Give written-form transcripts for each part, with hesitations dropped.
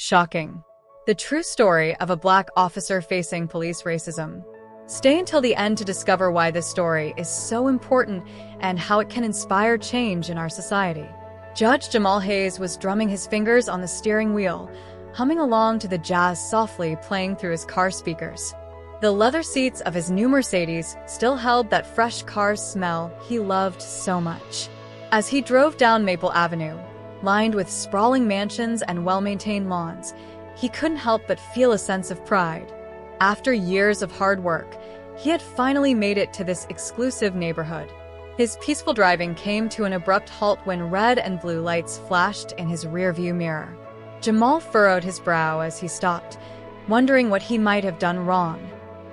Shocking. The true story of a black officer facing police racism. Stay until the end to discover why this story is so important and how it can inspire change in our society. Judge Jamal Hayes was drumming his fingers on the steering wheel, humming along to the jazz softly playing through his car speakers. The leather seats of his new Mercedes still held that fresh car smell he loved so much. As he drove down Maple Avenue, lined with sprawling mansions and well-maintained lawns, he couldn't help but feel a sense of pride. After years of hard work, he had finally made it to this exclusive neighborhood. His peaceful driving came to an abrupt halt when red and blue lights flashed in his rearview mirror. Jamal furrowed his brow as he stopped, wondering what he might have done wrong.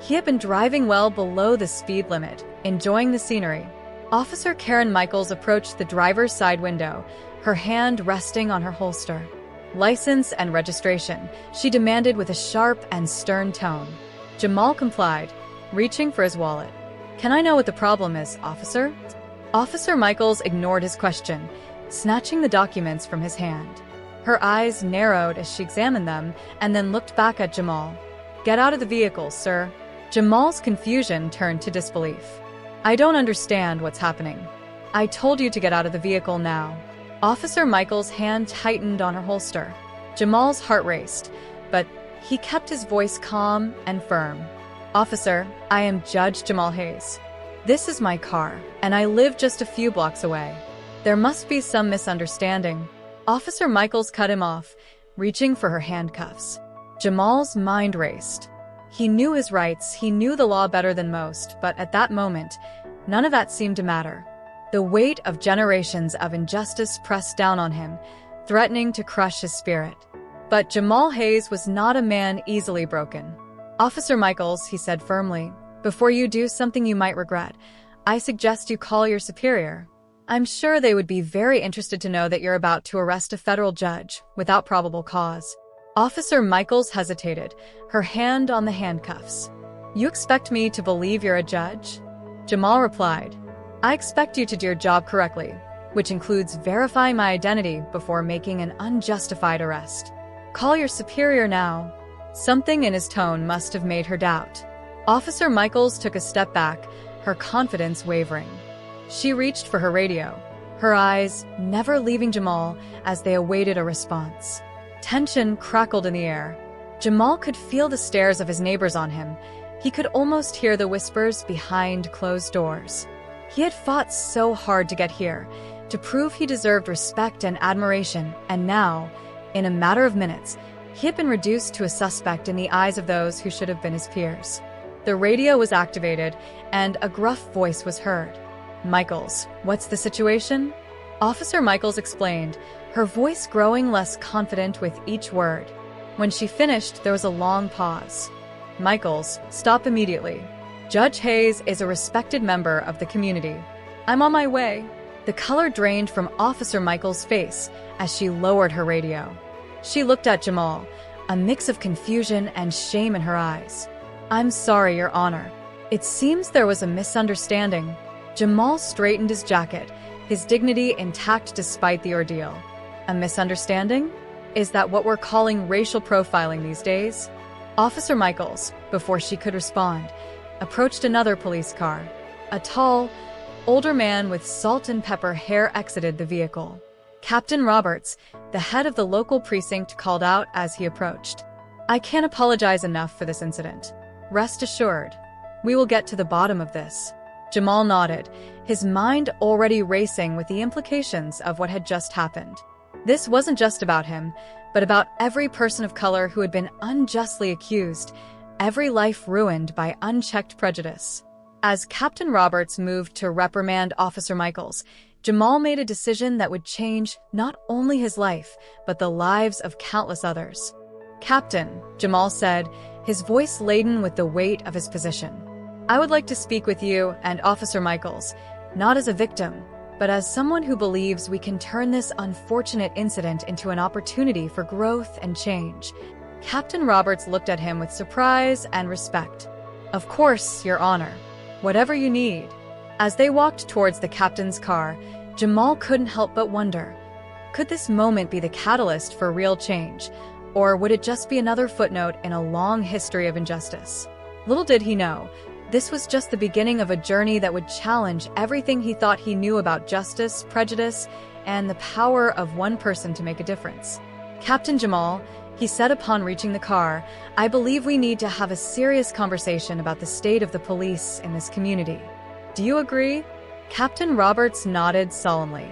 He had been driving well below the speed limit, enjoying the scenery. Officer Karen Michaels approached the driver's side window, her hand resting on her holster. "License and registration," she demanded with a sharp and stern tone. Jamal complied, reaching for his wallet. "Can I know what the problem is, officer?" Officer Michaels ignored his question, snatching the documents from his hand. Her eyes narrowed as she examined them and then looked back at Jamal. "Get out of the vehicle, sir." Jamal's confusion turned to disbelief. "I don't understand what's happening. I told you to get out of the vehicle now." Officer Michaels' hand tightened on her holster. Jamal's heart raced, but he kept his voice calm and firm. "Officer, I am Judge Jamal Hayes. This is my car, and I live just a few blocks away. There must be some misunderstanding." Officer Michaels cut him off, reaching for her handcuffs. Jamal's mind raced. He knew his rights, he knew the law better than most, but at that moment, none of that seemed to matter. The weight of generations of injustice pressed down on him, threatening to crush his spirit. But Jamal Hayes was not a man easily broken. "Officer Michaels," he said firmly, "before you do something you might regret, I suggest you call your superior. I'm sure they would be very interested to know that you're about to arrest a federal judge without probable cause." Officer Michaels hesitated, her hand on the handcuffs. "You expect me to believe you're a judge?" Jamal replied, "I expect you to do your job correctly, which includes verifying my identity before making an unjustified arrest. Call your superior now." Something in his tone must have made her doubt. Officer Michaels took a step back, her confidence wavering. She reached for her radio, her eyes never leaving Jamal as they awaited a response. Tension crackled in the air. Jamal could feel the stares of his neighbors on him. He could almost hear the whispers behind closed doors. He had fought so hard to get here, to prove he deserved respect and admiration, and now, in a matter of minutes, he had been reduced to a suspect in the eyes of those who should have been his peers. The radio was activated, and a gruff voice was heard. "Michaels, what's the situation?" Officer Michaels explained, her voice growing less confident with each word. When she finished, there was a long pause. "Michaels, stop immediately. Judge Hayes is a respected member of the community. I'm on my way." The color drained from Officer Michaels' face as she lowered her radio. She looked at Jamal, a mix of confusion and shame in her eyes. "I'm sorry, Your Honor. It seems there was a misunderstanding." Jamal straightened his jacket, his dignity intact despite the ordeal. "A misunderstanding? Is that what we're calling racial profiling these days?" Officer Michaels, before she could respond, approached another police car. A tall, older man with salt and pepper hair exited the vehicle. Captain Roberts, the head of the local precinct, called out as he approached. "I can't apologize enough for this incident. Rest assured, we will get to the bottom of this." Jamal nodded, his mind already racing with the implications of what had just happened. This wasn't just about him, but about every person of color who had been unjustly accused, every life ruined by unchecked prejudice. As Captain Roberts moved to reprimand Officer Michaels, Jamal made a decision that would change not only his life, but the lives of countless others. "Captain," Jamal said, his voice laden with the weight of his position, "I would like to speak with you and Officer Michaels, not as a victim, but as someone who believes we can turn this unfortunate incident into an opportunity for growth and change." Captain Roberts looked at him with surprise and respect. "Of course, Your Honor. Whatever you need." As they walked towards the captain's car, Jamal couldn't help but wonder, could this moment be the catalyst for real change, Or would it just be another footnote in a long history of injustice? Little did he know, this was just the beginning of a journey that would challenge everything he thought he knew about justice, prejudice, and the power of one person to make a difference. "Captain Jamal," he said upon reaching the car, "I believe we need to have a serious conversation about the state of the police in this community. Do you agree?" Captain Roberts nodded solemnly.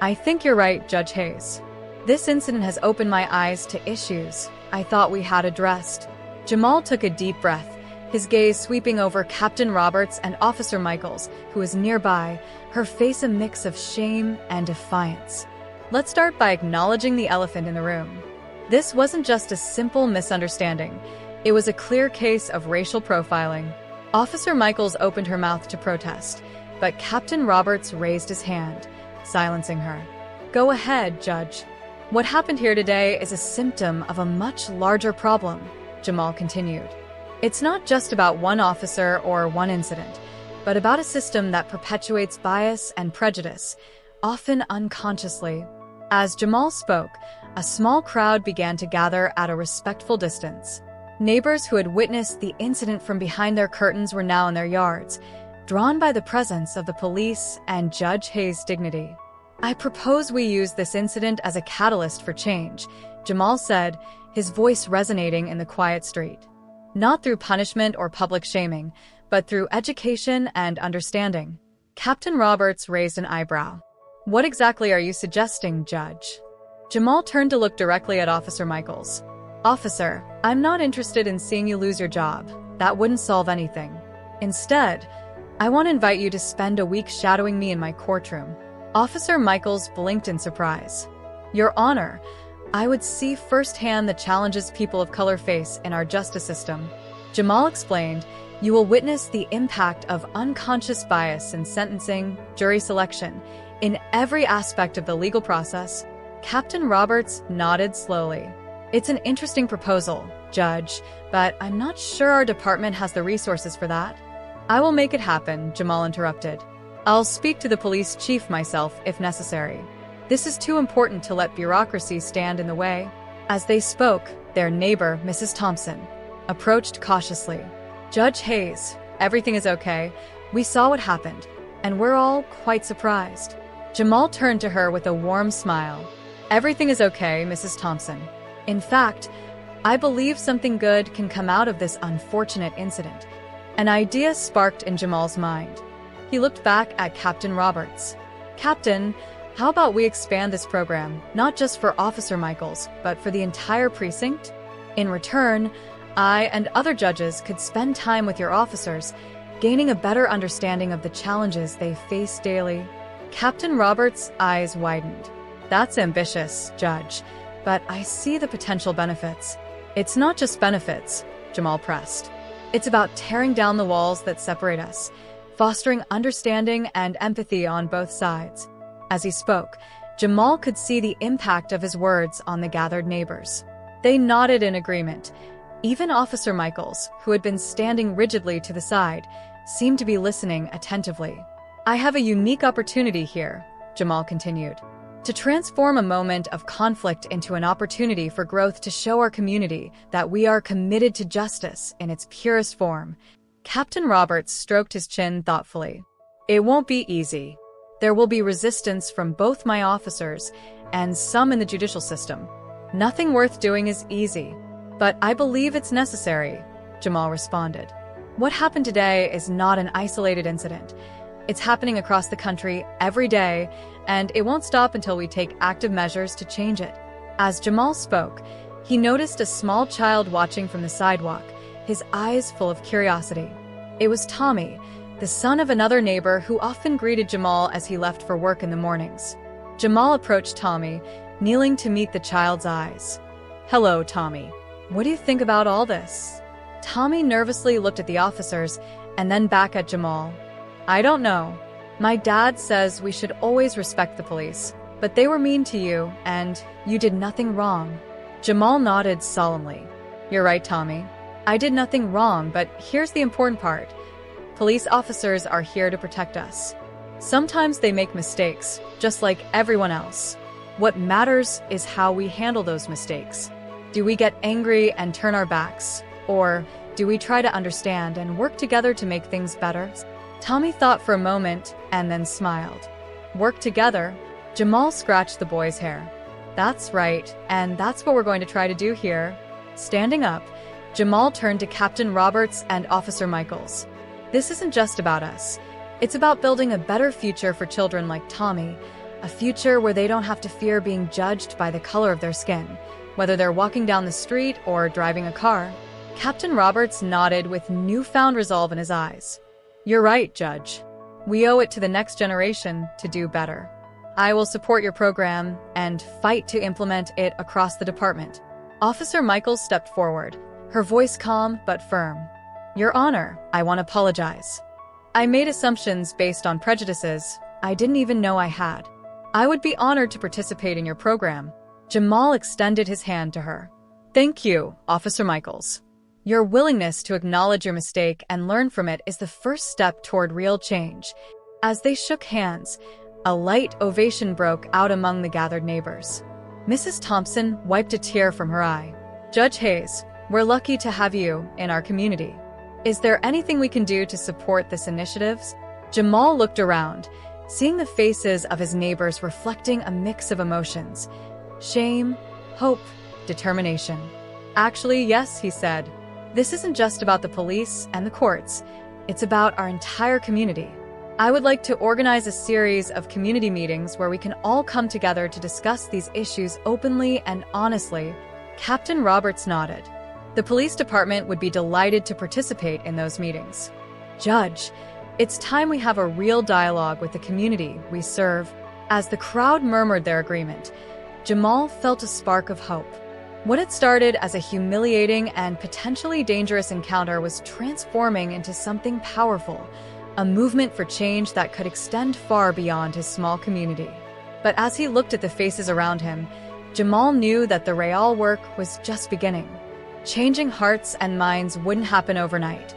"I think you're right, Judge Hayes. This incident has opened my eyes to issues I thought we had addressed." Jamal took a deep breath, his gaze sweeping over Captain Roberts and Officer Michaels, who was nearby, her face a mix of shame and defiance. "Let's start by acknowledging the elephant in the room. This wasn't just a simple misunderstanding. It was a clear case of racial profiling." Officer Michaels opened her mouth to protest, but Captain Roberts raised his hand, silencing her. "Go ahead, Judge. What happened here today is a symptom of a much larger problem," Jamal continued. "It's not just about one officer or one incident, but about a system that perpetuates bias and prejudice, often unconsciously." As Jamal spoke, a small crowd began to gather at a respectful distance. Neighbors who had witnessed the incident from behind their curtains were now in their yards, drawn by the presence of the police and Judge Hayes' dignity. "I propose we use this incident as a catalyst for change," Jamal said, his voice resonating in the quiet street. "Not through punishment or public shaming, but through education and understanding." Captain Roberts raised an eyebrow. "What exactly are you suggesting, Judge?" Jamal turned to look directly at Officer Michaels. "Officer, I'm not interested in seeing you lose your job. That wouldn't solve anything. Instead, I want to invite you to spend a week shadowing me in my courtroom." Officer Michaels blinked in surprise. "Your Honor, I would see firsthand the challenges people of color face in our justice system." Jamal explained, "You will witness the impact of unconscious bias in sentencing, jury selection, in every aspect of the legal process." Captain Roberts nodded slowly. "It's an interesting proposal, Judge, but I'm not sure our department has the resources for that." "I will make it happen," Jamal interrupted. "I'll speak to the police chief myself if necessary. This is too important to let bureaucracy stand in the way." As they spoke, their neighbor, Mrs. Thompson, approached cautiously. "Judge Hayes, everything is okay. We saw what happened, and we're all quite surprised." Jamal turned to her with a warm smile. "Everything is okay, Mrs. Thompson. In fact, I believe something good can come out of this unfortunate incident." An idea sparked in Jamal's mind. He looked back at Captain Roberts. "Captain, how about we expand this program, not just for Officer Michaels, but for the entire precinct? In return, I and other judges could spend time with your officers, gaining a better understanding of the challenges they face daily." Captain Roberts' eyes widened. "That's ambitious, Judge, but I see the potential benefits." "It's not just benefits," Jamal pressed. "It's about tearing down the walls that separate us, fostering understanding and empathy on both sides." As he spoke, Jamal could see the impact of his words on the gathered neighbors. They nodded in agreement. Even Officer Michaels, who had been standing rigidly to the side, seemed to be listening attentively. "I have a unique opportunity here," Jamal continued, "to transform a moment of conflict into an opportunity for growth, to show our community that we are committed to justice in its purest form." Captain Roberts stroked his chin thoughtfully. "It won't be easy. There will be resistance from both my officers and some in the judicial system. Nothing worth doing is easy, but I believe it's necessary," Jamal responded. "What happened today is not an isolated incident. It's happening across the country every day, and it won't stop until we take active measures to change it." As Jamal spoke, he noticed a small child watching from the sidewalk, his eyes full of curiosity. It was Tommy, the son of another neighbor who often greeted Jamal as he left for work in the mornings. Jamal approached Tommy, kneeling to meet the child's eyes. "Hello, Tommy. What do you think about all this?" Tommy nervously looked at the officers and then back at Jamal. "I don't know. My dad says we should always respect the police, but they were mean to you, and you did nothing wrong." Jamal nodded solemnly. "You're right, Tommy. I did nothing wrong, but here's the important part. Police officers are here to protect us. Sometimes they make mistakes, just like everyone else. What matters is how we handle those mistakes. Do we get angry and turn our backs? Or do we try to understand and work together to make things better? Tommy thought for a moment and then smiled. Work together? Jamal scratched the boy's hair. That's right, and that's what we're going to try to do here. Standing up, Jamal turned to Captain Roberts and Officer Michaels. This isn't just about us. It's about building a better future for children like Tommy, a future where they don't have to fear being judged by the color of their skin, whether they're walking down the street or driving a car. Captain Roberts nodded with newfound resolve in his eyes. You're right, Judge. We owe it to the next generation to do better. I will support your program and fight to implement it across the department. Officer Michaels stepped forward, her voice calm but firm. Your Honor, I want to apologize. I made assumptions based on prejudices I didn't even know I had. I would be honored to participate in your program. Jamal extended his hand to her. Thank you, Officer Michaels. Your willingness to acknowledge your mistake and learn from it is the first step toward real change. As they shook hands, a light ovation broke out among the gathered neighbors. Mrs. Thompson wiped a tear from her eye. Judge Hayes, we're lucky to have you in our community. Is there anything we can do to support this initiative? Jamal looked around, seeing the faces of his neighbors reflecting a mix of emotions. Shame, hope, determination. Actually, yes, he said. This isn't just about the police and the courts. It's about our entire community. I would like to organize a series of community meetings where we can all come together to discuss these issues openly and honestly. Captain Roberts nodded. The police department would be delighted to participate in those meetings. Judge, it's time we have a real dialogue with the community we serve. As the crowd murmured their agreement, Jamal felt a spark of hope. What had started as a humiliating and potentially dangerous encounter was transforming into something powerful, a movement for change that could extend far beyond his small community. But as he looked at the faces around him, Jamal knew that the real work was just beginning. Changing hearts and minds wouldn't happen overnight.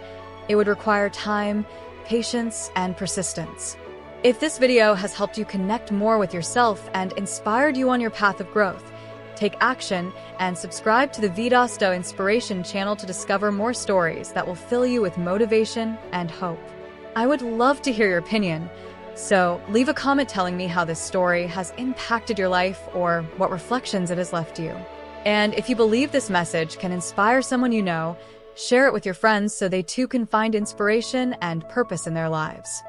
It would require time, patience, and persistence. If this video has helped you connect more with yourself and inspired you on your path of growth, take action and subscribe to the Vidas do Inspiration channel to discover more stories that will fill you with motivation and hope. I would love to hear your opinion, so leave a comment telling me how this story has impacted your life or what reflections it has left you. And if you believe this message can inspire someone you know, share it with your friends so they too can find inspiration and purpose in their lives.